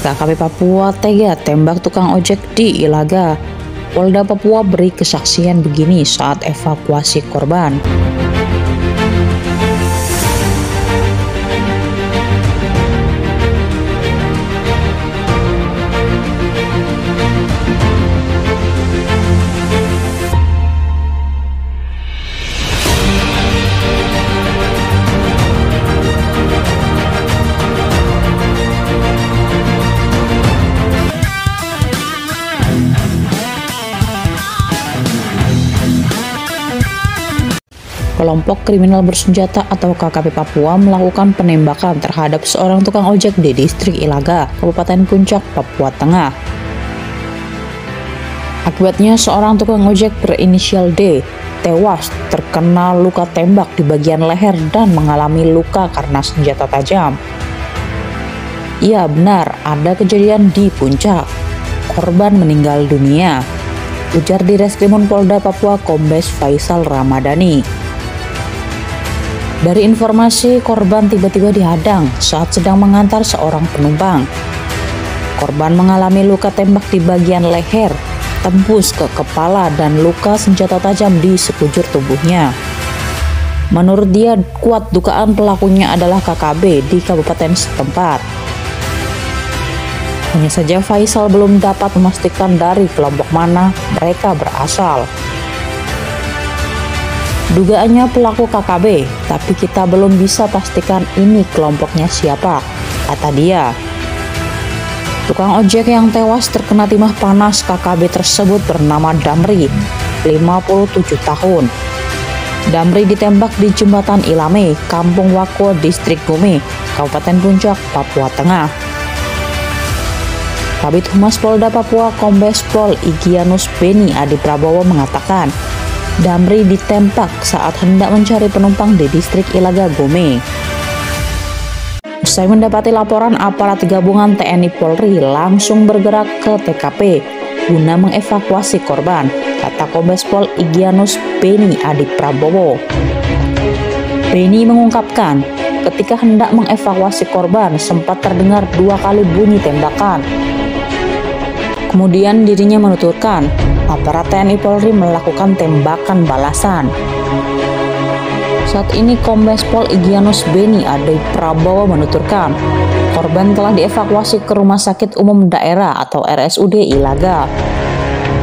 KKP Papua tega tembak tukang ojek di Ilaga. Polda Papua beri kesaksian begini saat evakuasi korban. Kelompok kriminal bersenjata atau KKP Papua melakukan penembakan terhadap seorang tukang ojek di distrik Ilaga, Kabupaten Puncak, Papua Tengah. Akibatnya seorang tukang ojek berinisial D tewas terkena luka tembak di bagian leher dan mengalami luka karena senjata tajam. Iya benar, ada kejadian di Puncak. Korban meninggal dunia, ujar di Reskrimum Polda Papua Kombes Faisal Ramadhani. Dari informasi, korban tiba-tiba dihadang saat sedang mengantar seorang penumpang. Korban mengalami luka tembak di bagian leher, tembus ke kepala dan luka senjata tajam di sekujur tubuhnya. Menurut dia, kuat dugaan pelakunya adalah KKB di kabupaten setempat. Hanya saja Faisal belum dapat memastikan dari kelompok mana mereka berasal. Dugaannya pelaku KKB, tapi kita belum bisa pastikan ini kelompoknya siapa, kata dia. Tukang ojek yang tewas terkena timah panas KKB tersebut bernama Damri, 57 tahun. Damri ditembak di Jembatan Ilame, Kampung Wako, Distrik Gumi, Kabupaten Puncak, Papua Tengah. Kabid Humas Polda Papua Kombes Pol Igyanus Beni Adi Prabowo mengatakan, Damri ditembak saat hendak mencari penumpang di distrik Ilaga Gome. Usai mendapati laporan, aparat gabungan TNI Polri langsung bergerak ke TKP guna mengevakuasi korban, kata Kombes Pol Igyanus Beni Adi Prabowo. Beni mengungkapkan, ketika hendak mengevakuasi korban sempat terdengar 2 kali bunyi tembakan. Kemudian dirinya menuturkan, aparat TNI Polri melakukan tembakan balasan. Saat ini Kombes Pol Igyanus Beni Adi Prabowo menuturkan, korban telah dievakuasi ke Rumah Sakit Umum Daerah atau RSUD Ilaga.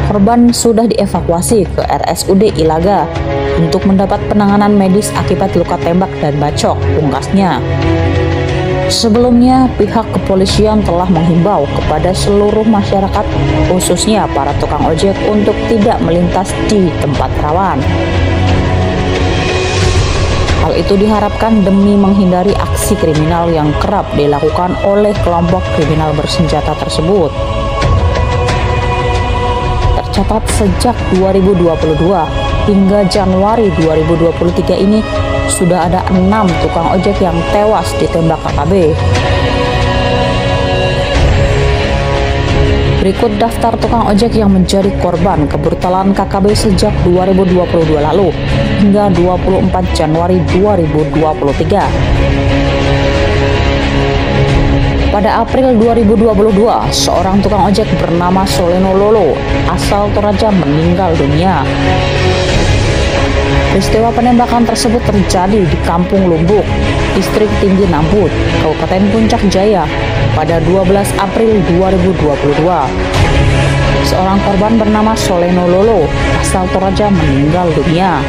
Korban sudah dievakuasi ke RSUD Ilaga untuk mendapat penanganan medis akibat luka tembak dan bacok, pungkasnya. Sebelumnya, pihak kepolisian telah menghimbau kepada seluruh masyarakat, khususnya para tukang ojek, untuk tidak melintas di tempat rawan. Hal itu diharapkan demi menghindari aksi kriminal yang kerap dilakukan oleh kelompok kriminal bersenjata tersebut. Tercatat sejak 2022 hingga Januari 2023 ini, sudah ada 6 tukang ojek yang tewas ditembak KKB. Berikut daftar tukang ojek yang menjadi korban kebrutalan KKB sejak 2022 lalu hingga 24 Januari 2023. Pada April 2022, seorang tukang ojek bernama Soleno Lolo asal Toraja meninggal dunia. Peristiwa penembakan tersebut terjadi di Kampung Lumbuk, Distrik Tinggi Nambut, Kabupaten Puncak Jaya pada 12 April 2022. Seorang korban bernama Soleno Lolo asal Toraja meninggal dunia.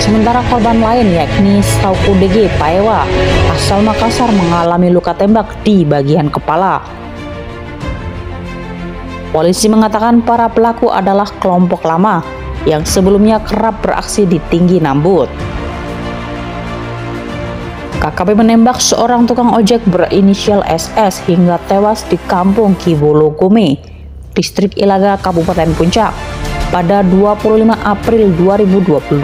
Sementara korban lain yakni Saukudege Paewa asal Makassar mengalami luka tembak di bagian kepala. Polisi mengatakan para pelaku adalah kelompok lama yang sebelumnya kerap beraksi di Tinggi Nambut. KKB menembak seorang tukang ojek berinisial SS hingga tewas di Kampung Kibolo Gome, Distrik Ilaga, Kabupaten Puncak pada 25 April 2022.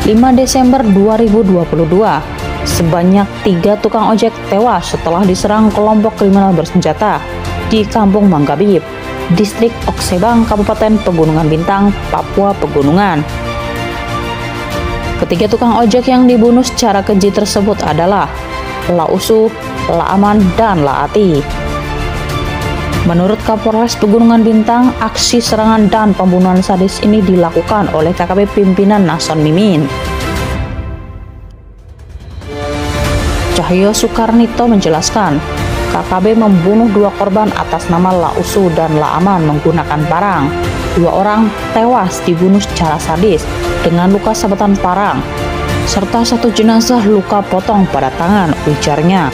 (5 Desember 2022) sebanyak 3 tukang ojek tewas setelah diserang kelompok kriminal bersenjata di Kampung Manggabib, Distrik Oksebang, Kabupaten Pegunungan Bintang, Papua Pegunungan. Ketiga tukang ojek yang dibunuh secara keji tersebut adalah La Usu, La Aman, dan La Ati. Menurut Kapolres Pegunungan Bintang, aksi serangan dan pembunuhan sadis ini dilakukan oleh KKP pimpinan Nason Mimin. Cahyo Soekarnito menjelaskan, KKB membunuh 2 korban atas nama La Usu dan La Aman menggunakan parang. 2 orang tewas dibunuh secara sadis dengan luka sabetan parang, serta 1 jenazah luka potong pada tangan, ujarnya.